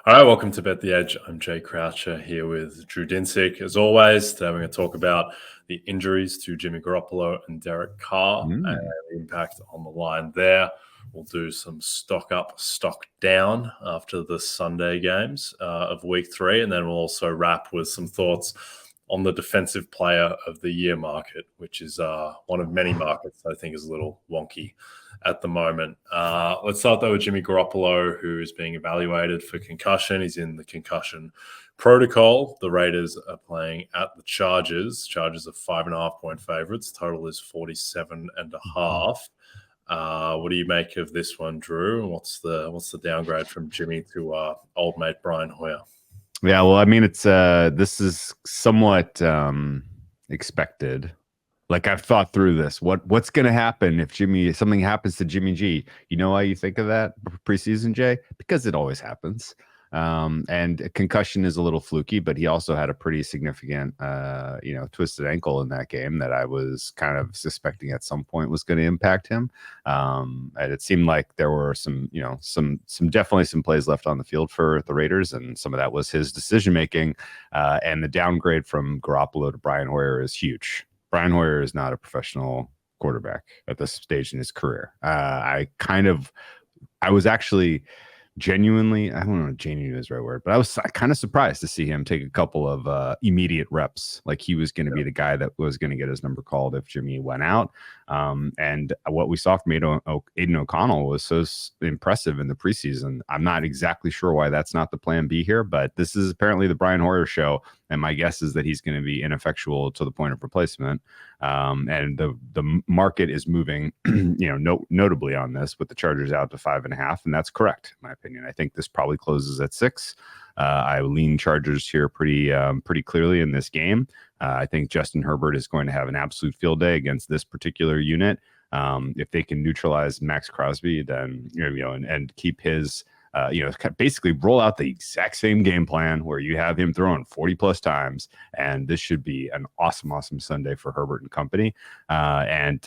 All right, welcome to Bet the Edge. I'm Jay Croucher here with Drew Dinsick. As always, today we're going to talk about the injuries to Jimmy Garoppolo and Derek Carr and the impact on the line there. We'll do some stock up, stock down after the Sunday games of week 3, and then we'll also wrap with some thoughts on the defensive player of the year market, which is one of many markets I think is a little wonky at the moment. Let's start though with Jimmy Garoppolo, who is being evaluated for concussion. He's in the concussion protocol. The Raiders are playing at the Chargers. Chargers are 5.5-point favorites. Total is 47.5. What do you make of this one, Drew? What's the downgrade from Jimmy to old mate Brian Hoyer? Yeah, well, I mean, it's this is somewhat expected. Like, I've thought through this. What's going to happen if something happens to Jimmy G? You know why you think of that preseason, Jay? Because it always happens. And concussion is a little fluky, but he also had a pretty significant, twisted ankle in that game that I was kind of suspecting at some point was going to impact him. And it seemed like there were some definitely some plays left on the field for the Raiders, and some of that was his decision making. And the downgrade from Garoppolo to Brian Hoyer is huge. Brian Hoyer is not a professional quarterback at this stage in his career. I was actually genuinely, I don't know if genuine is the right word, but I was kind of surprised to see him take a couple of immediate reps. Like, he was going to be the guy that was going to get his number called if Jimmy went out. And what we saw from Aiden O'Connell was so impressive in the preseason. I'm not exactly sure why that's not the plan B here, but this is apparently the Brian Hoyer show. And my guess is that he's going to be ineffectual to the point of replacement. And the market is moving, notably on this, with the Chargers out to 5.5, and that's correct in my opinion. I think this probably closes at 6. I lean Chargers here pretty clearly in this game. I think Justin Herbert is going to have an absolute field day against this particular unit. If they can neutralize Max Crosby, then and keep his. Basically roll out the exact same game plan where you have him throwing 40 plus times, and this should be an awesome Sunday for Herbert and company. And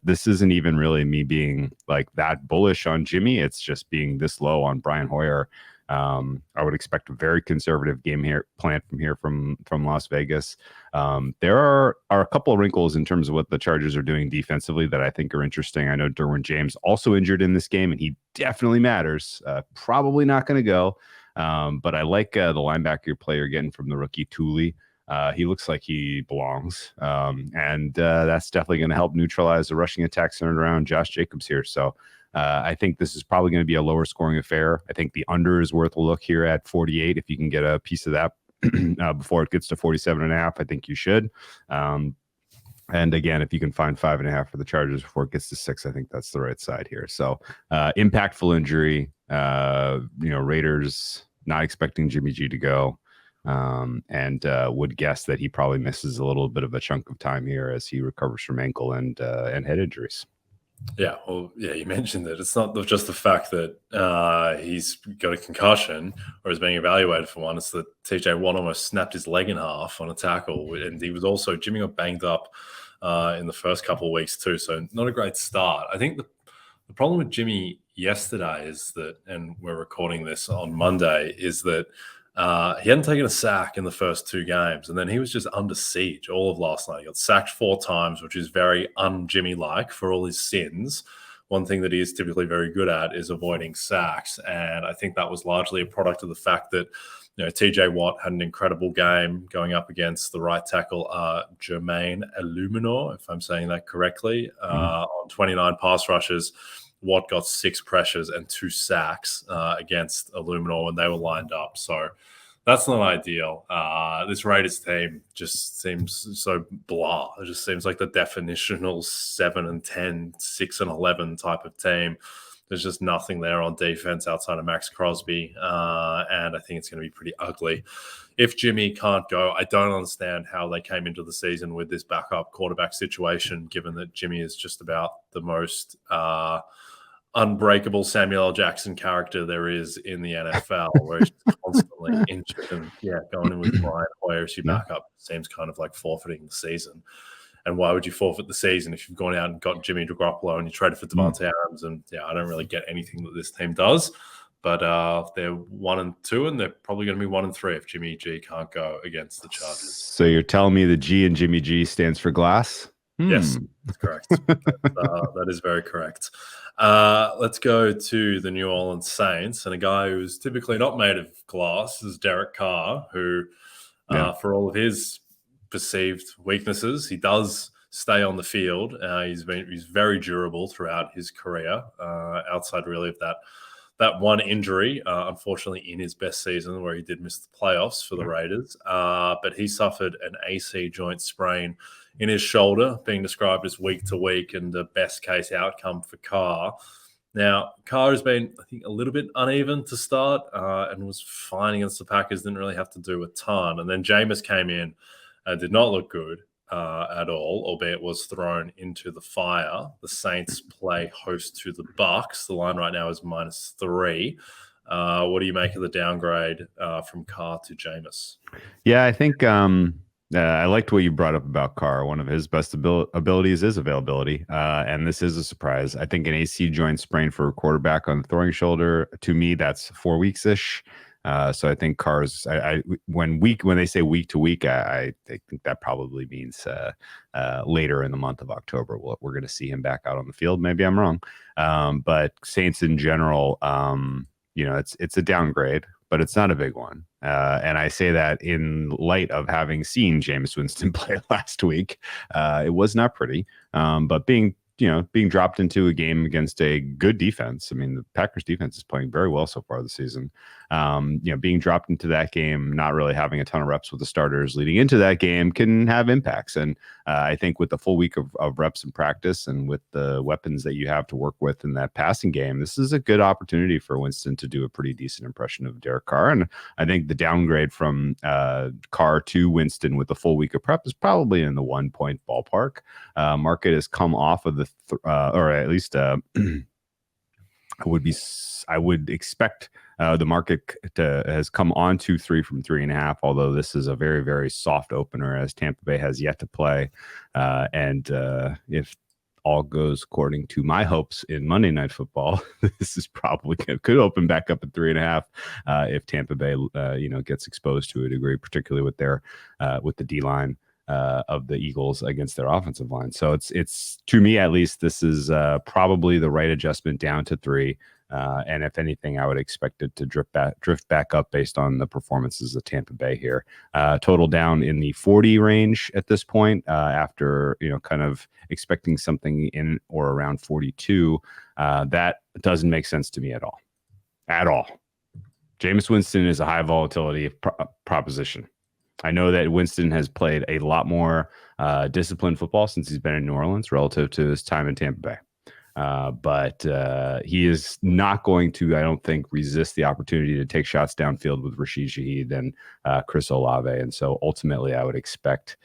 this isn't even really me being like that bullish on Jimmy. It's just being this low on Brian Hoyer. I would expect a very conservative game plan from Las Vegas. There are a couple of wrinkles in terms of what the Chargers are doing defensively that I think are interesting. I know Derwin James also injured in this game, and he definitely matters. Probably not going to go, but I like the linebacker play you're getting from the rookie Thule. He looks like he belongs, and that's definitely going to help neutralize the rushing attack centered around Josh Jacobs here. So I think this is probably going to be a lower scoring affair. I think the under is worth a look here at 48. If you can get a piece of that before it gets to 47.5, I think you should. And again, if you can find 5.5 for the Chargers before it gets to 6, I think that's the right side here. So impactful injury, Raiders not expecting Jimmy G to go. And would guess that he probably misses a little bit of a chunk of time here as he recovers from ankle and head injuries. Yeah, well, yeah, you mentioned that it's not just the fact that he's got a concussion or is being evaluated for one. It's that TJ Watt almost snapped his leg in half on a tackle, and he was also Jimmy got banged up in the first couple of weeks too. So not a great start. I think the problem with Jimmy yesterday is that, and we're recording this on Monday, is that he hadn't taken a sack in the first 2 games, and then he was just under siege all of last night. He got sacked 4 times, which is very un-Jimmy-like for all his sins. One thing that he is typically very good at is avoiding sacks, and I think that was largely a product of the fact that TJ Watt had an incredible game going up against the right tackle, Jermaine Illuminor, if I'm saying that correctly, on 29 pass rushes. Watt got 6 pressures and 2 sacks against Illuminor when they were lined up. So that's not ideal. This Raiders team just seems so blah. It just seems like the definitional 7-10, 6-11 type of team. There's just nothing there on defense outside of Max Crosby, and I think it's going to be pretty ugly. If Jimmy can't go, I don't understand how they came into the season with this backup quarterback situation, given that Jimmy is just about the most unbreakable Samuel L. Jackson character there is in the NFL, where he's constantly injured and going in with Brian Hoyer as your backup seems kind of like forfeiting the season. And why would you forfeit the season if you've gone out and got Jimmy Garoppolo and you traded for Devontae Adams? And I don't really get anything that this team does. but they're 1-2, and they're probably going to be 1-3 if Jimmy G can't go against the Chargers. So you're telling me the G in Jimmy G stands for glass? Yes, that's correct. That is very correct. Let's go to the New Orleans Saints, and a guy who's typically not made of glass is Derek Carr, who, for all of his perceived weaknesses, he does stay on the field. He's very durable throughout his career, outside really of that one injury, unfortunately in his best season where he did miss the playoffs for the Raiders. But he suffered an AC joint sprain in his shoulder, being described as week to week and the best case outcome for Carr. Now, Carr has been, I think, a little bit uneven to start and was fine against the Packers, didn't really have to do a ton. And then Jameis came in and did not look good at all, albeit was thrown into the fire. The Saints play host to the Bucs. The line right now is -3. What do you make of the downgrade from Carr to Jameis? Yeah, I think I liked what you brought up about Carr. One of his best abilities is availability, and this is a surprise. I think an AC joint sprain for a quarterback on the throwing shoulder, to me, that's 4 weeks-ish. So I think Carr's when they say week to week, I think that probably means later in the month of October we're going to see him back out on the field. Maybe I'm wrong, but Saints in general, it's a downgrade, but it's not a big one. And I say that in light of having seen Jameis Winston play last week. It was not pretty, but being dropped into a game against a good defense. I mean, the Packers defense is playing very well so far this season. Being dropped into that game, not really having a ton of reps with the starters leading into that game can have impacts. And I think with the full week of reps and practice and with the weapons that you have to work with in that passing game, this is a good opportunity for Winston to do a pretty decent impression of Derek Carr. And I think the downgrade from Carr to Winston with the full week of prep is probably in the 1 point ballpark. Market has come off of the or at least I would expect the market has come on to 3 from 3.5, although this is a very, very soft opener as Tampa Bay has yet to play. And if all goes according to my hopes in Monday Night Football, this is probably could open back up at 3.5 if Tampa Bay gets exposed to a degree, particularly with their with the D line of the Eagles against their offensive line. So it's to me, at least, this is probably the right adjustment down to 3. And if anything, I would expect it to drift back up based on the performances of Tampa Bay here. Total down in the 40 range at this point, after kind of expecting something in or around 42. That doesn't make sense to me at all. At all. Jameis Winston is a high volatility proposition. I know that Winston has played a lot more disciplined football since he's been in New Orleans relative to his time in Tampa Bay. But he is not going to, I don't think, resist the opportunity to take shots downfield with Rashid Shaheed and Chris Olave. And so ultimately, I would expect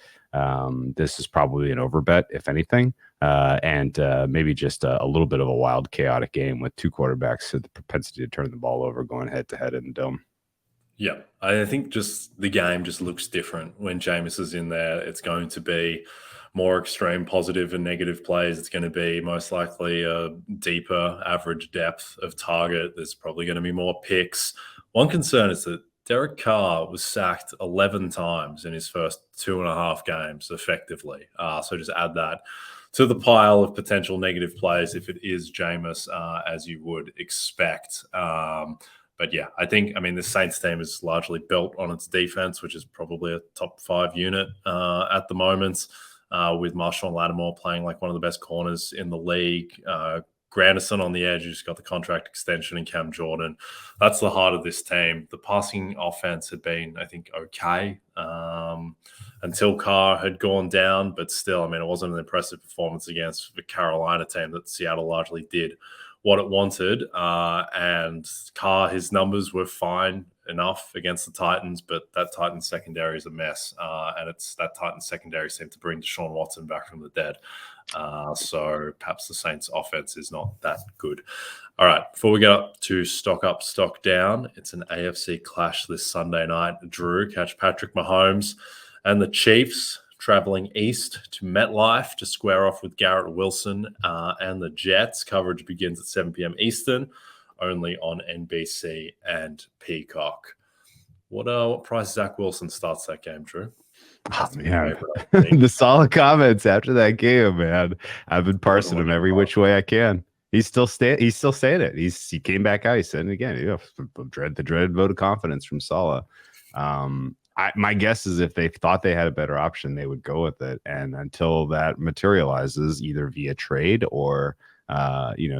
this is probably an overbet, if anything, and maybe just a little bit of a wild, chaotic game with two quarterbacks with the propensity to turn the ball over going head-to-head in the dome. Yeah, I think just the game just looks different when Jameis is in there. It's going to be more extreme positive and negative plays. It's going to be most likely a deeper average depth of target. There's probably going to be more picks. One concern is that Derek Carr was sacked 11 times in his first 2.5 games effectively. So just add that to the pile of potential negative plays if it is Jameis, as you would expect. But yeah, I mean, the Saints team is largely built on its defense, which is probably a top 5 unit at the moment, with Marshall Lattimore playing like one of the best corners in the league. Granderson on the edge, who's got the contract extension, and Cam Jordan. That's the heart of this team. The passing offense had been, I think, okay until Carr had gone down. But still, I mean, it wasn't an impressive performance against the Carolina team that Seattle largely did what it wanted, and Carr, his numbers were fine enough against the Titans, but that Titans secondary is a mess, and it's that Titans secondary seemed to bring Deshaun Watson back from the dead, so perhaps the Saints offense is not that good. All right, before we get up to stock up, stock down, it's an AFC clash this Sunday night. Drew, catch Patrick Mahomes and the Chiefs traveling east to MetLife to square off with Garrett Wilson and the Jets. Coverage begins at 7 p.m. Eastern only on NBC and Peacock. What price Zach Wilson starts that game, Drew? Oh, man. The solid comments after that game, man. I've been parsing him every which way I can. He's still saying it. He came back out. He said it again. The dreaded vote of confidence from Saleh. My guess is if they thought they had a better option, they would go with it. And until that materializes, either via trade or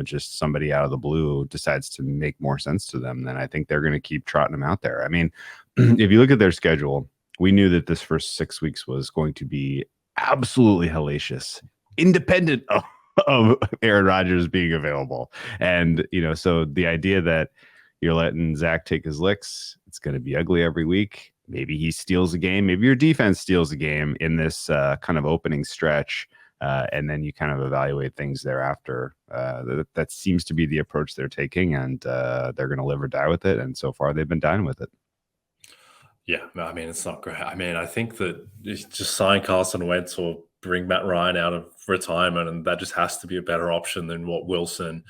just somebody out of the blue decides to make more sense to them, then I think they're going to keep trotting them out there. I mean, if you look at their schedule, we knew that this first 6 weeks was going to be absolutely hellacious, independent of Aaron Rodgers being available. And, so the idea that you're letting Zach take his licks, it's going to be ugly every week. Maybe he steals a game. Maybe your defense steals a game in this kind of opening stretch. And then you kind of evaluate things thereafter. That seems to be the approach they're taking, and they're going to live or die with it. And so far, they've been dying with it. Yeah, I mean, it's not great. I mean, I think that just sign Carson Wentz or bring Matt Ryan out of retirement, and that just has to be a better option than what Wilson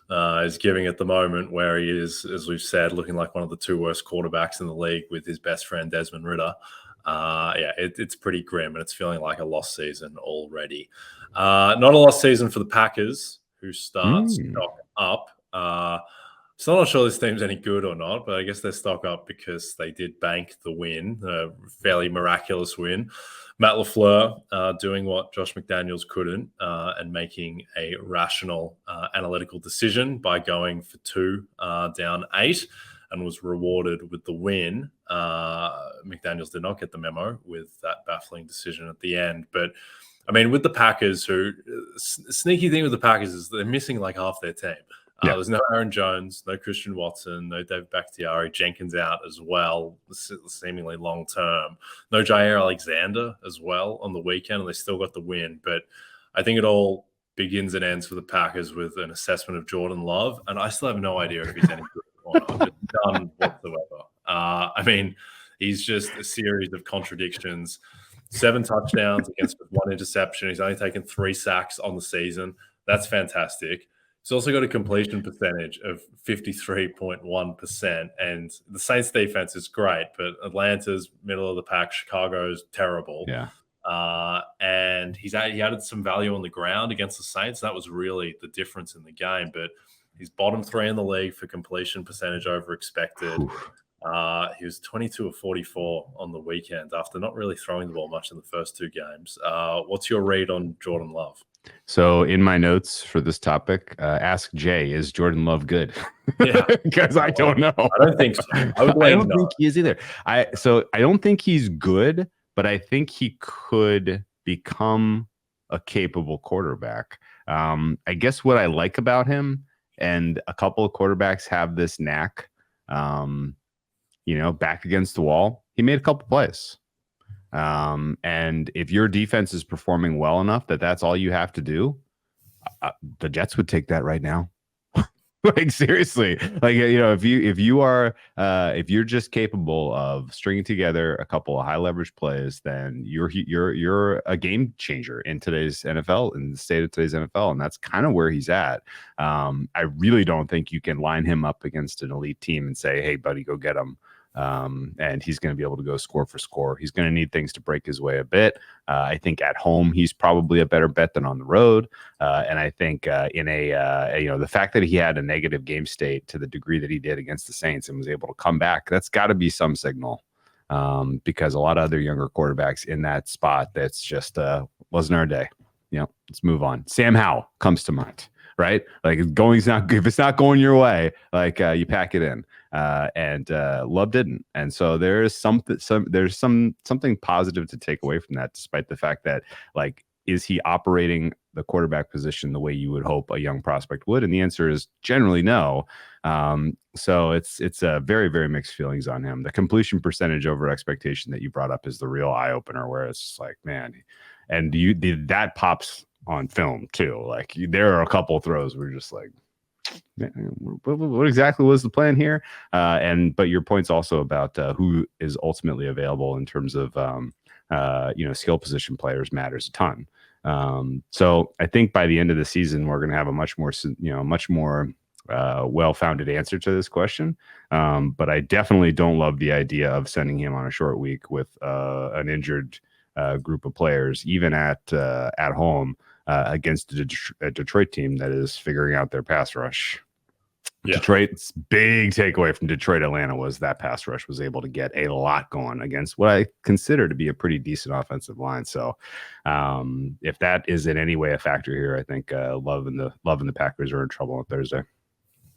is giving at the moment, where he is, as we've said, looking like one of the two worst quarterbacks in the league with his best friend Desmond Ridder. It's pretty grim, and it's feeling like a lost season already. Not a lost season for the Packers, who start stock up. So I'm not sure this team's any good or not, but I guess they're stock up because they did bank the win, a fairly miraculous win. Matt LaFleur doing what Josh McDaniels couldn't and making a rational analytical decision by going for 2 down 8 and was rewarded with the win. McDaniels did not get the memo with that baffling decision at the end. But, I mean, with the Packers, sneaky thing with the Packers is they're missing like half their team. There's no Aaron Jones, no Christian Watson, no David Bakhtiari, Jenkins out as well, seemingly long term. No Jair Alexander as well on the weekend, and they still got the win. But I think it all begins and ends for the Packers with an assessment of Jordan Love, and I still have no idea if he's any good or not. Just none whatsoever. I mean, he's just a series of contradictions. 7 touchdowns against 1 interception. He's only taken 3 sacks on the season. That's fantastic. He's also got a completion percentage of 53.1%. And the Saints defense is great, but Atlanta's middle of the pack, Chicago's terrible. Yeah. And he added some value on the ground against the Saints. That was really the difference in the game. But he's bottom 3 in the league for completion percentage over expected. He was 22 of 44 on the weekend after not really throwing the ball much in the first 2 games. What's your read on Jordan Love? So in my notes for this topic, ask Jay, is Jordan Love good? Yeah, because I don't know. I don't think so. I don't think he is either. I don't think he's good, but I think he could become a capable quarterback. I guess what I like about him, and a couple of quarterbacks have this knack, back against the wall, he made a couple plays. And if your defense is performing well enough that that's all you have to do, the Jets would take that right now. Like, seriously, like, if you're just capable of stringing together a couple of high leverage plays, then you're a game changer in today's NFL, in the state of today's NFL. And that's kind of where he's at. I really don't think you can line him up against an elite team and say, hey buddy, go get him. And he's going to be able to go score for score. He's going to need things to break his way a bit. I think at home, he's probably a better bet than on the road. And I think the fact that he had a negative game state to the degree that he did against the Saints and was able to come back, that's got to be some signal. Because a lot of other younger quarterbacks in that spot, that's just wasn't our day. Let's move on. Sam Howell comes to mind. Right? Like, if it's not going your way, like, you pack it in. And Love didn't. And so there's something positive to take away from that, despite the fact that, like, is he operating the quarterback position the way you would hope a young prospect would? And the answer is generally no. So it's a very, very mixed feelings on him. The completion percentage over expectation that you brought up is the real eye opener, where it's just like, man, and that pops on film too. Like, there are a couple of throws where you're just like, what exactly was the plan here? But your point's also about who is ultimately available in terms of skill position players matters a ton. So I think by the end of the season, we're going to have a much more well-founded answer to this question. But I definitely don't love the idea of sending him on a short week with an injured group of players, even at home against a Detroit team that is figuring out their pass rush. Yeah. Detroit's big takeaway from Detroit Atlanta was that pass rush was able to get a lot going against what I consider to be a pretty decent offensive line. So if that is in any way a factor here, I think Love and the Packers are in trouble on Thursday.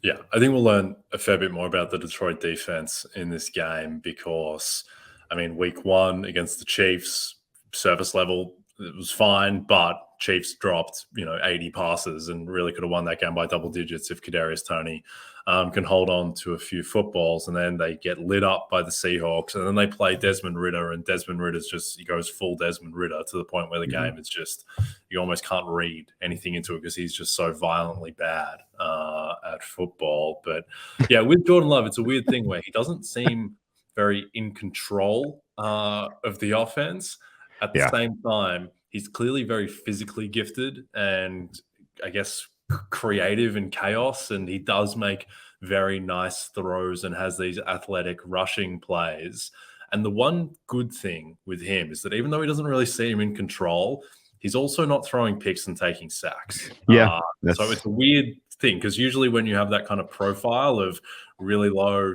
Yeah, I think we'll learn a fair bit more about the Detroit defense in this game because, I mean, week 1 against the Chiefs, service level, it was fine, but Chiefs dropped, 80 passes and really could have won that game by double digits if Kadarius Toney can hold on to a few footballs. And then they get lit up by the Seahawks, and then they play Desmond Ridder, and Desmond Ridder's he goes full Desmond Ridder to the point where the game is just, you almost can't read anything into it because he's just so violently bad at football. But yeah, with Jordan Love, it's a weird thing where he doesn't seem very in control of the offense. At the same time, he's clearly very physically gifted and I guess creative in chaos. And he does make very nice throws and has these athletic rushing plays. And the one good thing with him is that even though he doesn't really seem in control, he's also not throwing picks and taking sacks. Yeah. So it's a weird thing because usually when you have that kind of profile of really low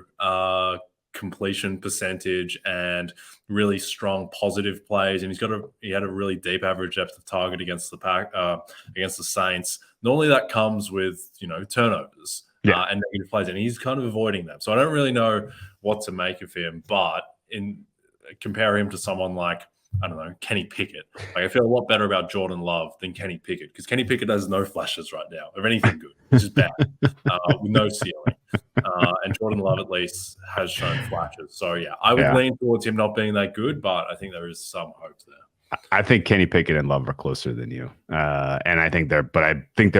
completion percentage and really strong positive plays, and he had a really deep average depth of target against the Saints. Normally that comes with turnovers and negative plays, and he's kind of avoiding them. So I don't really know what to make of him, but compare him to someone like, I don't know, Kenny Pickett. I feel a lot better about Jordan Love than Kenny Pickett because Kenny Pickett has no flashes right now of anything good. It's just bad with no ceiling. And Jordan Love at least has shown flashes. So yeah, I would lean towards him not being that good, but I think there is some hope there. I think Kenny Pickett and Love are closer than you, and I think they're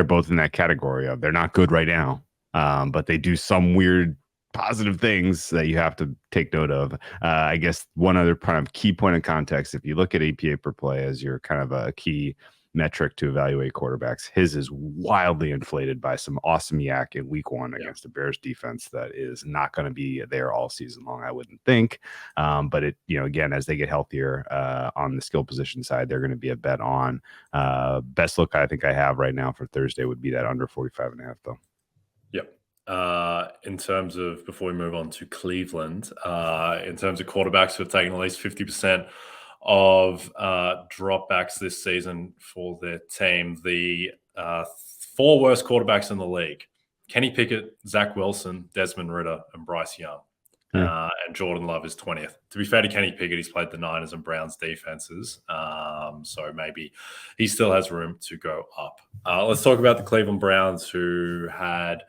both in that category of they're not good right now, but they do some weird positive things that you have to take note of. I guess one other kind of key point of context, if you look at APA per play as your kind of a key metric to evaluate quarterbacks, his is wildly inflated by some awesome yak in week 1 against the Bears defense that is not going to be there all season long, I wouldn't think. But it, again, as they get healthier on the skill position side, they're going to be a bet on. Best look I think I have right now for Thursday would be that under 45.5 though. Yep. In terms of, before we move on to Cleveland, in terms of quarterbacks who have taken at least 50% of dropbacks this season for their team, the 4 worst quarterbacks in the league: Kenny Pickett, Zach Wilson, Desmond Ridder, and Bryce Young. And Jordan Love is 20th. To be fair to Kenny Pickett, he's played the Niners and Browns defenses, so maybe he still has room to go up. Let's talk about the Cleveland Browns, who had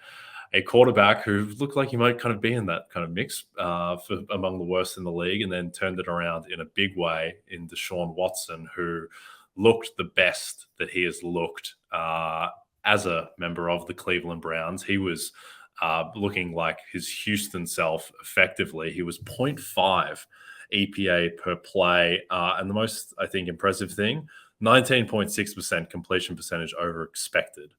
a quarterback who looked like he might kind of be in that kind of mix for among the worst in the league, and then turned it around in a big way in Deshaun Watson, who looked the best that he has looked as a member of the Cleveland Browns. He was looking like his Houston self effectively. He was 0.5 EPA per play. And the most, I think, impressive thing, 19.6% completion percentage over expected.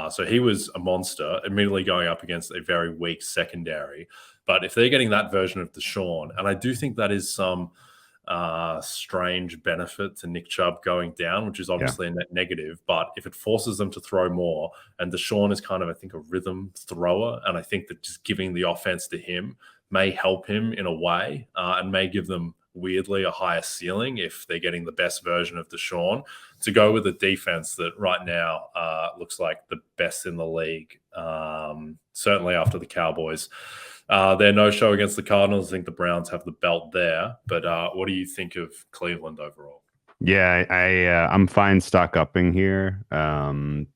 So he was a monster, immediately going up against a very weak secondary. But if they're getting that version of Deshaun, and I do think that is some strange benefit to Nick Chubb going down, which is obviously a net negative, but if it forces them to throw more, and Deshaun is kind of, I think, a rhythm thrower, and I think that just giving the offense to him may help him in a way and may give them weirdly a higher ceiling if they're getting the best version of Deshaun, to go with a defense that right now looks like the best in the league, certainly after the Cowboys. Their no-show against the Cardinals, I think the Browns have the belt there. But what do you think of Cleveland overall? Yeah, I'm fine stock upping here, that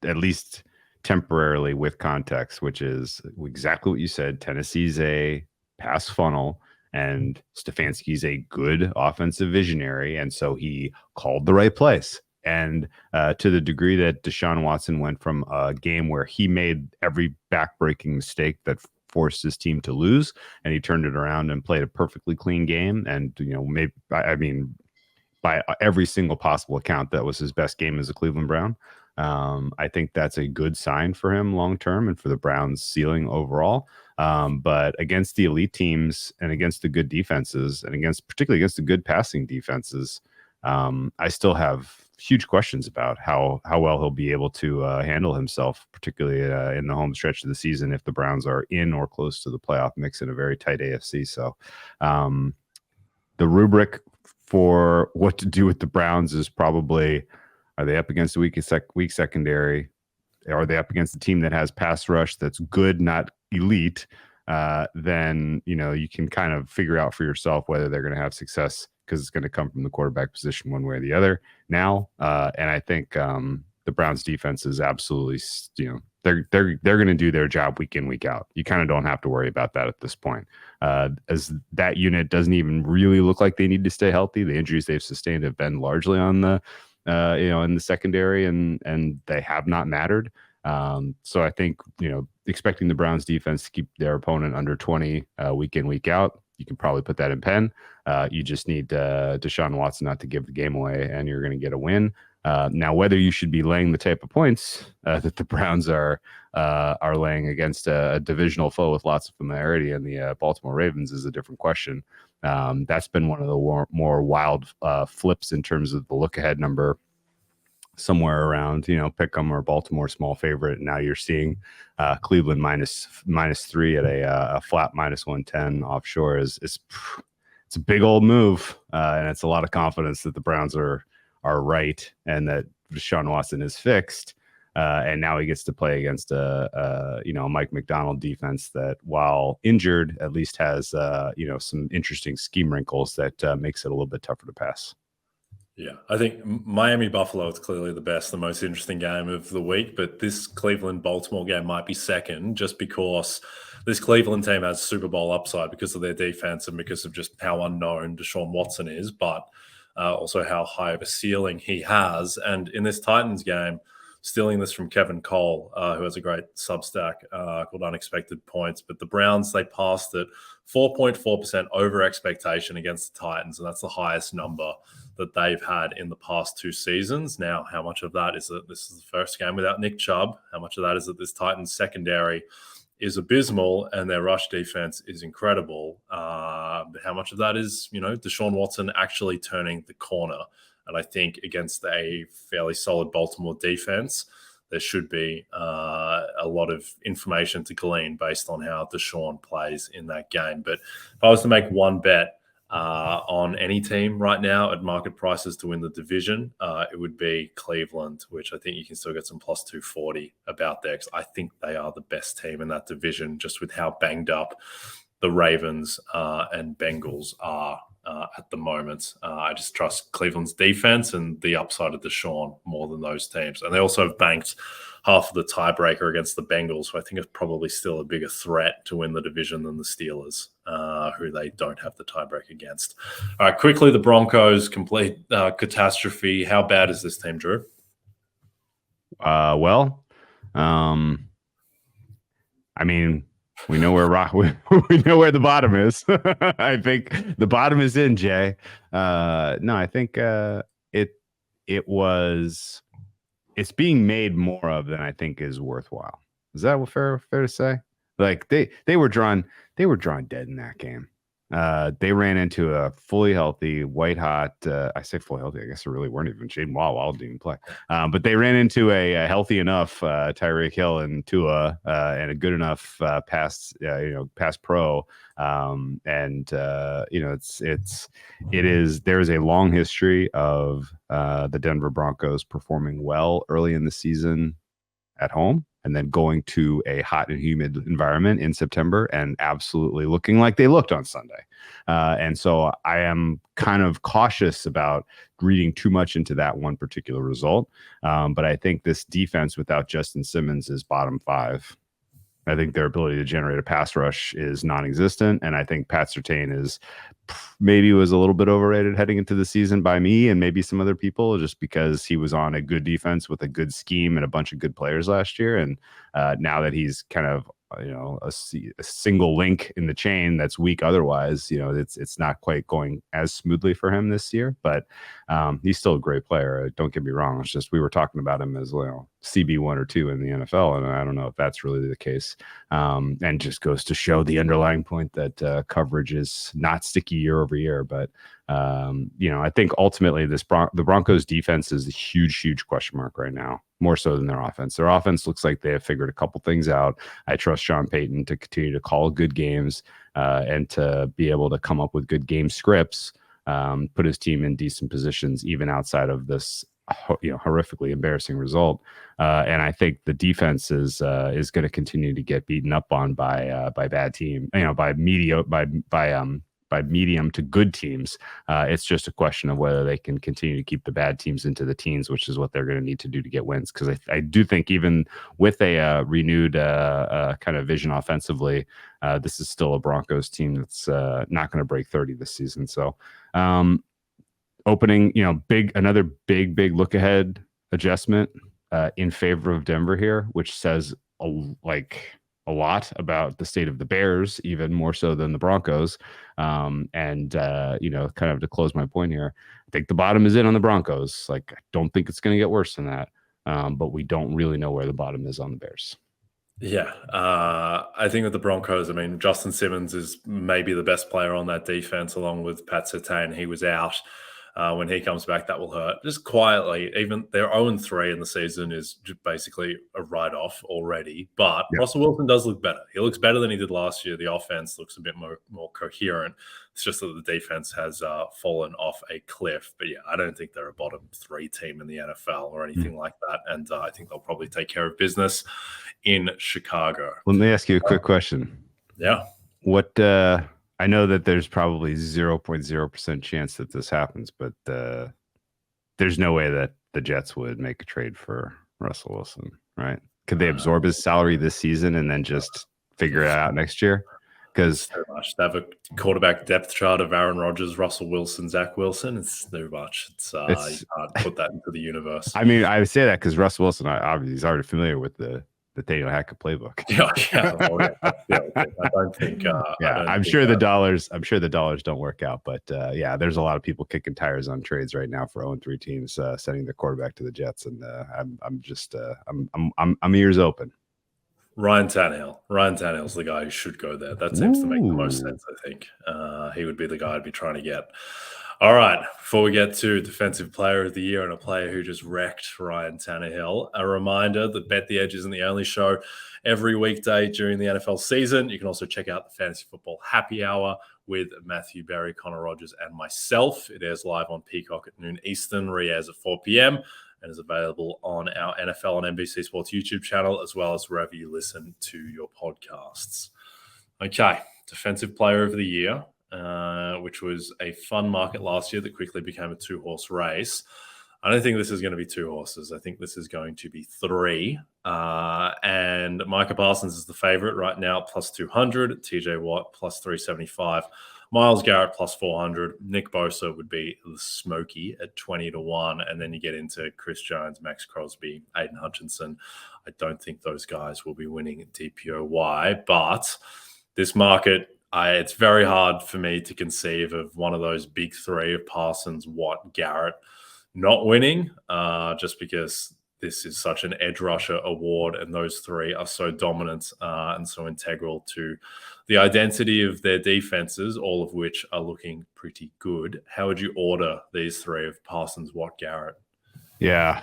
at least temporarily with context, which is exactly what you said. Tennessee's a pass funnel, and Stefanski's a good offensive visionary, and so he called the right place. And to the degree that Deshaun Watson went from a game where he made every backbreaking mistake that forced his team to lose, and he turned it around and played a perfectly clean game. And, by every single possible account, that was his best game as a Cleveland Brown. I think that's a good sign for him long term and for the Browns' ceiling overall. But against the elite teams and against the good defenses and particularly against the good passing defenses, I still have huge questions about how well he'll be able to handle himself, particularly in the home stretch of the season if the Browns are in or close to the playoff mix in a very tight AFC. So the rubric for what to do with the Browns is probably, are they up against a weak secondary? Are they up against a team that has pass rush that's good, not elite? Then, you can kind of figure out for yourself whether they're going to have success, because it's going to come from the quarterback position one way or the other now. And I think the Browns defense is absolutely, they're going to do their job week in, week out. You kind of don't have to worry about that at this point, as that unit doesn't even really look like they need to stay healthy. The injuries they've sustained have been largely on the, in the secondary, and they have not mattered. So I think, expecting the Browns defense to keep their opponent under 20 week in, week out, you can probably put that in pen. You just need Deshaun Watson not to give the game away, and you're going to get a win. Now, whether you should be laying the type of points that the Browns are laying against a divisional foe with lots of familiarity in the Baltimore Ravens is a different question. That's been one of the more wild flips in terms of the look-ahead number, somewhere around, Pick'em or Baltimore small favorite. Now you're seeing Cleveland minus 3 at a flat minus 110 offshore. It's a big old move, and it's a lot of confidence that the Browns are right and that Deshaun Watson is fixed. And now he gets to play against a Mike McDonald defense that, while injured, at least has some interesting scheme wrinkles that makes it a little bit tougher to pass. Yeah, I think Miami Buffalo is clearly the most interesting game of the week, but this Cleveland Baltimore game might be second, just because this Cleveland team has Super Bowl upside because of their defense and because of just how unknown Deshaun Watson is, but also how high of a ceiling he has. And in this Titans game, stealing this from Kevin Cole, who has a great Substack called Unexpected Points, but the Browns, they passed at 4.4% over expectation against the Titans, and that's the highest number that they've had in the past 2 seasons. Now, how much of that is that this is the first game without Nick Chubb? How much of that is that this Titans secondary is abysmal and their rush defense is incredible? But how much of that is, Deshaun Watson actually turning the corner? And I think against a fairly solid Baltimore defense, there should be a lot of information to glean based on how Deshaun plays in that game. But if I was to make one bet on any team right now at market prices to win the division, it would be Cleveland, which I think you can still get some plus 240 about there, because I think they are the best team in that division, just with how banged up the Ravens and Bengals are at the moment. I just trust Cleveland's defense and the upside of Deshaun more than those teams. And they also have banked half of the tiebreaker against the Bengals, who I think is probably still a bigger threat to win the division than the Steelers, who they don't have the tiebreak against. All right, quickly, the Broncos, complete catastrophe. How bad is this team, Drew? I mean, we know where we know where the bottom is. I think the bottom is in, Jay. No, I think it's being made more of than I think is worthwhile. Is that fair to say? Like they were drawn dead in that game. They ran into a fully healthy, white hot. I say fully healthy. I guess they really weren't even. Jaden Waddle didn't even play. But they ran into a healthy enough Tyreek Hill and Tua and a good enough pass pro. There is a long history of the Denver Broncos performing well early in the season at home, and then going to a hot and humid environment in September and absolutely looking like they looked on Sunday. And so I am kind of cautious about reading too much into that one particular result. But I think this defense without Justin Simmons is bottom 5. I think their ability to generate a pass rush is non-existent. And I think Pat Surtain is maybe was a little bit overrated heading into the season by me and maybe some other people, just because he was on a good defense with a good scheme and a bunch of good players last year. And now that he's kind of a single link in the chain that's weak otherwise, it's not quite going as smoothly for him this year, but he's still a great player. Don't get me wrong. It's just we were talking about him as CB1 or 2 in the NFL, and I don't know if that's really the case. And just goes to show the underlying point that coverage is not sticky year over year. But I think ultimately the Broncos defense is a huge question mark right now, more so than their offense. Their offense looks like they have figured a couple things out. I trust Sean Payton to continue to call good games and to be able to come up with good game scripts, put his team in decent positions, even outside of this horrifically embarrassing result. And I think the defense is going to continue to get beaten up on by bad team, by medium to good teams. It's just a question of whether they can continue to keep the bad teams into the teens, which is what they're going to need to do to get wins. Because I do think even with a renewed kind of vision offensively, this is still a Broncos team that's not going to break 30 this season. So opening, another big look ahead adjustment in favor of Denver here, which says a lot about the state of the Bears, even more so than the Broncos. Kind of to close my point here, I think the bottom is in on the Broncos. I don't think it's going to get worse than that. But we don't really know where the bottom is on the Bears. Yeah, I think with the Broncos, Justin Simmons is maybe the best player on that defense, along with Pat Surtain. He was out. When he comes back, that will hurt. Just quietly, even their 0-3 in the season is just basically a write-off already. But yeah. Russell Wilson does look better. He looks better than he did last year. The offense looks a bit more coherent. It's just that the defense has fallen off a cliff. But yeah, I don't think they're a bottom 3 team in the NFL or anything like that. And I think they'll probably take care of business in Chicago. Let me ask you a quick question. Yeah. What I know that there's probably 0.0% chance that this happens, but there's no way that the Jets would make a trade for Russell Wilson, right? Could they absorb his salary this season and then just figure it out next year? Because so much. They have a quarterback depth chart of Aaron Rodgers, Russell Wilson, Zach Wilson. It's too much. You can't put that into the universe. I say that because Russell Wilson, obviously, he's already familiar with the Daniel Hackett playbook. I don't think. I'm sure the dollars don't work out, but there's a lot of people kicking tires on trades right now for 0-3 teams sending their quarterback to the Jets, and I'm ears open. Ryan Tannehill's the guy who should go there. That seems to make the most sense. I think he would be the guy I'd be trying to get. All right, before we get to Defensive Player of the Year and a player who just wrecked Ryan Tannehill, a reminder that Bet the Edge isn't the only show every weekday during the NFL season. You can also check out the Fantasy Football Happy Hour with Matthew Berry, Connor Rogers, and myself. It airs live on Peacock at noon Eastern, re-airs at 4 p.m., and is available on our NFL and NBC Sports YouTube channel, as well as wherever you listen to your podcasts. Okay, Defensive Player of the Year. Which was a fun market last year that quickly became a 2-horse race. I don't think this is going to be 2 horses. I think this is going to be 3. And Micah Parsons is the favorite right now, plus 200. TJ Watt, plus 375. Myles Garrett, plus 400. Nick Bosa would be the smoky at 20-1. And then you get into Chris Jones, Max Crosby, Aiden Hutchinson. I don't think those guys will be winning DPOY. But this market, it's very hard for me to conceive of one of those big 3 of Parsons, Watt, Garrett not winning, just because this is such an edge rusher award, and those 3 are so dominant and so integral to the identity of their defenses, all of which are looking pretty good. How would you order these 3 of Parsons, Watt, Garrett? Yeah,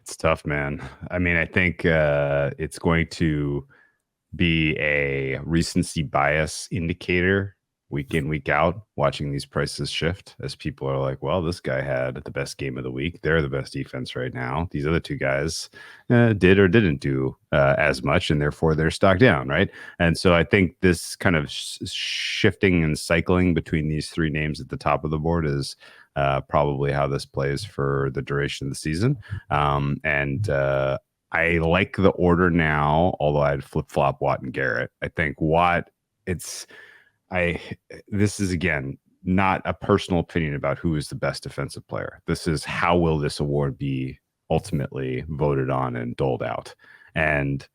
it's tough, man. I think it's going to be a recency bias indicator week in, week out, watching these prices shift as people are like, well, this guy had the best game of the week. They're the best defense right now. These other 2 guys did or didn't do as much, and therefore they're stocked down, right? And so I think this kind of shifting and cycling between these 3 names at the top of the board is probably how this plays for the duration of the season. I like the order now, although I'd flip-flop Watt and Garrett. I think Watt, this is, again, not a personal opinion about who is the best defensive player. This is how will this award be ultimately voted on and doled out. And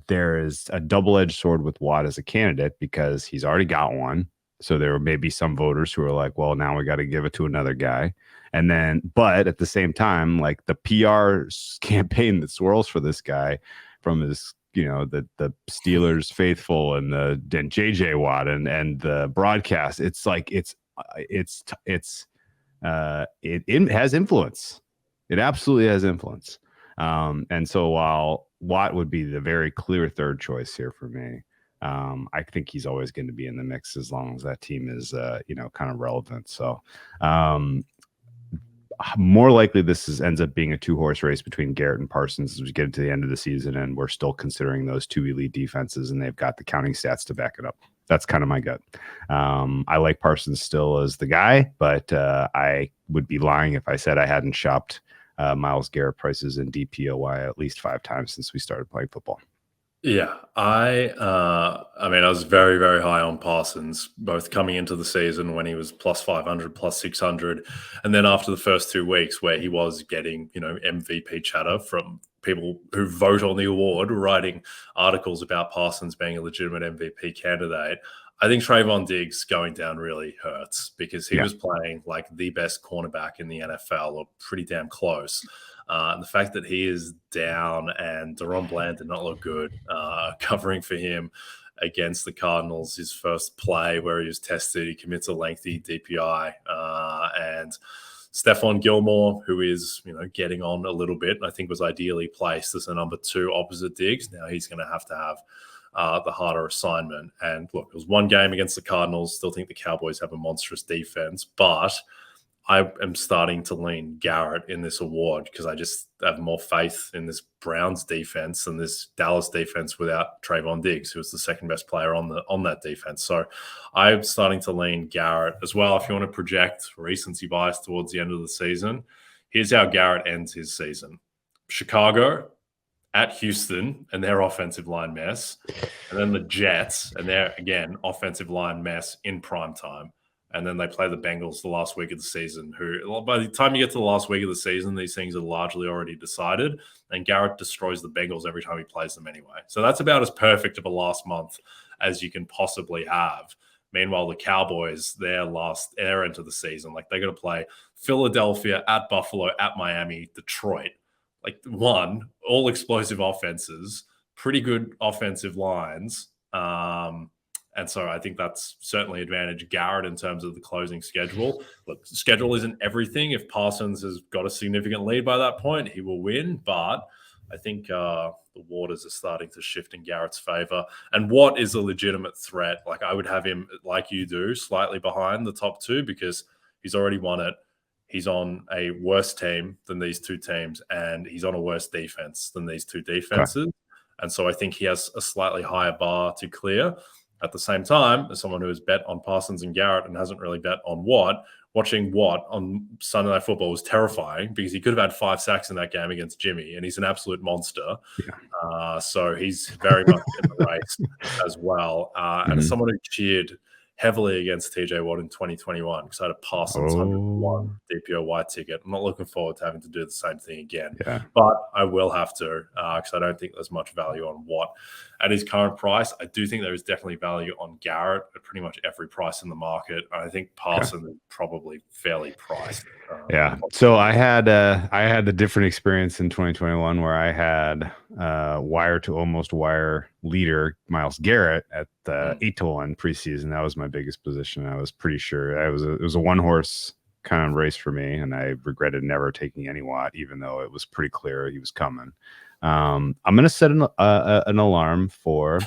there is a double-edged sword with Watt as a candidate because he's already got one. So there may be some voters who are like, well, now we got to give it to another guy. And then, but at the same time, like the PR campaign that swirls for this guy from his, the Steelers faithful and JJ Watt and the broadcast, it's like, it has influence. It absolutely has influence. And so while Watt would be the very clear third choice here for me, I think he's always going to be in the mix as long as that team is, kind of relevant. So, more likely this ends up being a 2-horse race between Garrett and Parsons as we get to the end of the season, and we're still considering those 2 elite defenses, and they've got the counting stats to back it up. That's kind of my gut. I like Parsons still as the guy, but I would be lying if I said I hadn't shopped Myles Garrett prices in DPOY at least 5 times since we started playing football. Yeah, I was very, very high on Parsons, both coming into the season when he was plus 500, plus 600, and then after the first 2 weeks where he was getting, MVP chatter from people who vote on the award, writing articles about Parsons being a legitimate MVP candidate. I think Trayvon Diggs going down really hurts because he was playing like the best cornerback in the NFL, or pretty damn close. The fact that he is down and Deron Bland did not look good covering for him against the Cardinals, his first play where he was tested, he commits a lengthy DPI. And Stephon Gilmore, who is, getting on a little bit, and I think was ideally placed as a number 2 opposite Diggs. Now he's going to have the harder assignment. And look, it was 1 game against the Cardinals. Still think the Cowboys have a monstrous defense, but I am starting to lean Garrett in this award because I just have more faith in this Browns defense than this Dallas defense without Trayvon Diggs, who was the second best player on that defense. So I'm starting to lean Garrett as well. If you want to project recency bias towards the end of the season, here's how Garrett ends his season. Chicago, at Houston and their offensive line mess, and then the Jets and their, again, offensive line mess in prime time. And then they play the Bengals the last week of the season, who by the time you get to the last week of the season, these things are largely already decided. And Garrett destroys the Bengals every time he plays them anyway. So that's about as perfect of a last month as you can possibly have. Meanwhile, the Cowboys, their end of the season, like they're going to play Philadelphia, at Buffalo, at Miami, Detroit. Like all explosive offenses, pretty good offensive lines. And so I think that's certainly advantage Garrett in terms of the closing schedule. Look, schedule isn't everything. If Parsons has got a significant lead by that point, he will win. But I think the waters are starting to shift in Garrett's favor. And what is a legitimate threat? Like I would have him, like you do, slightly behind the top 2 because he's already won it. He's on a worse team than these 2 teams, and he's on a worse defense than these 2 defenses. Okay. And so I think he has a slightly higher bar to clear. At the same time, as someone who has bet on Parsons and Garrett and hasn't really bet on Watt, watching Watt on Sunday Night Football was terrifying because he could have had 5 sacks in that game against Jimmy, and he's an absolute monster. Yeah. So he's very much in the race as well. And as someone who cheered heavily against TJ Watt in 2021 because I had a Parsons 101 DPOY ticket. I'm not looking forward to having to do the same thing again. Yeah. But I will have to because I don't think there's much value on Watt at his current price. I do think there is definitely value on Garrett at pretty much every price in the market. I think Parsons is probably fairly priced. So I had a different experience in 2021 where I had wire to almost wire leader Myles Garrett at 8-1 preseason. That was my biggest position. I was pretty sure it was a 1-horse kind of race for me, and I regretted never taking any Watt, even though it was pretty clear he was coming. I'm going to set an alarm for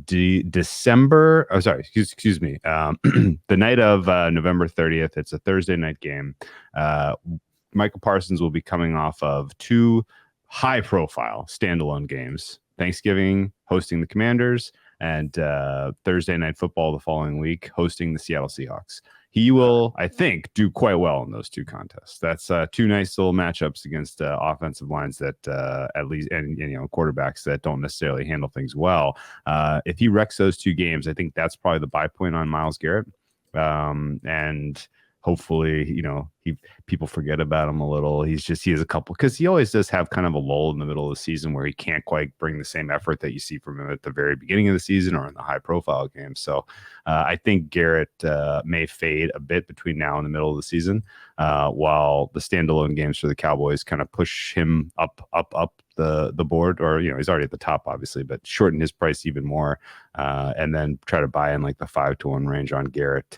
December. Oh, sorry, excuse me. The night of November 30th. It's a Thursday night game. Micah Parsons will be coming off of 2 high-profile standalone games: Thanksgiving hosting the Commanders, and Thursday Night Football the following week hosting the Seattle Seahawks. He will, I think, do quite well in those 2 contests. That's 2 nice little matchups against offensive lines that at least, and quarterbacks that don't necessarily handle things well. If he wrecks those 2 games, I think that's probably the buy point on Myles Garrett. And hopefully, people forget about him a little. He has a couple, because he always does have kind of a lull in the middle of the season where he can't quite bring the same effort that you see from him at the very beginning of the season or in the high profile games. So I think Garrett may fade a bit between now and the middle of the season, while the standalone games for the Cowboys kind of push him up the board, or he's already at the top obviously, but shorten his price even more, and then try to buy in like the 5-1 range on Garrett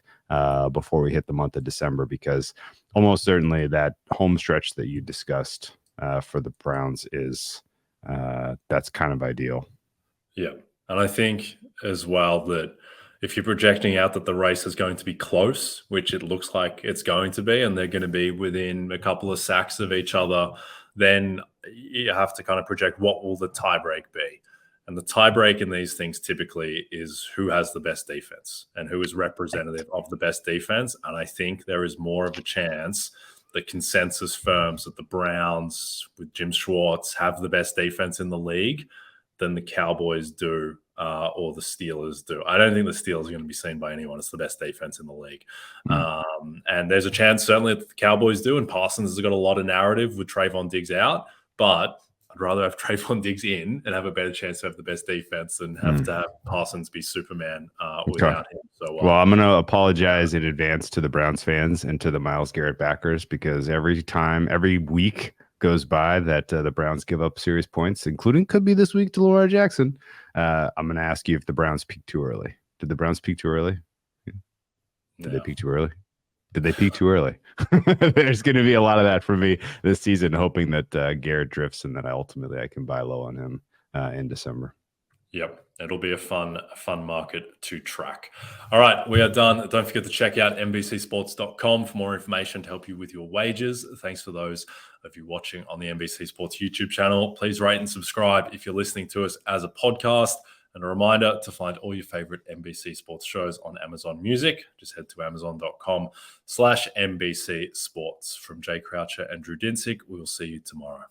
before we hit the month of December, because almost certainly that home stretch that you discussed for the Browns is that's kind of ideal. Yeah. And I think as well that if you're projecting out that the race is going to be close, which it looks like it's going to be, and they're going to be within a couple of sacks of each other, then you have to kind of project what will the tiebreak be. And the tiebreak in these things typically is who has the best defense and who is representative of the best defense. And I think there is more of a chance that consensus firms that the Browns with Jim Schwartz have the best defense in the league than the Cowboys do, or the Steelers do. I don't think the Steelers are going to be seen by anyone as the best defense in the league. And there's a chance certainly that the Cowboys do, and Parsons has got a lot of narrative with Trayvon Diggs out, but I'd rather have Trayvon Diggs in and have a better chance to have the best defense than have to have Parsons be Superman without him. So, well, I'm going to apologize in advance to the Browns fans and to the Myles Garrett backers, because every week goes by that the Browns give up serious points, including could be this week to Lamar Jackson. I'm going to ask you if the Browns peaked too early. Did the Browns peak too early? Did they peak too early? Did they peak too early? There's going to be a lot of that for me this season, hoping that Garrett drifts and that I can buy low on him in December. Yep. It'll be a fun market to track. All right, we are done. Don't forget to check out NBCsports.com for more information to help you with your wagers. Thanks for those of you watching on the NBC Sports YouTube channel. Please rate and subscribe if you're listening to us as a podcast. And a reminder to find all your favorite NBC Sports shows on Amazon Music. Just head to amazon.com/NBC Sports. From Jay Croucher and Drew Dinsick, we will see you tomorrow.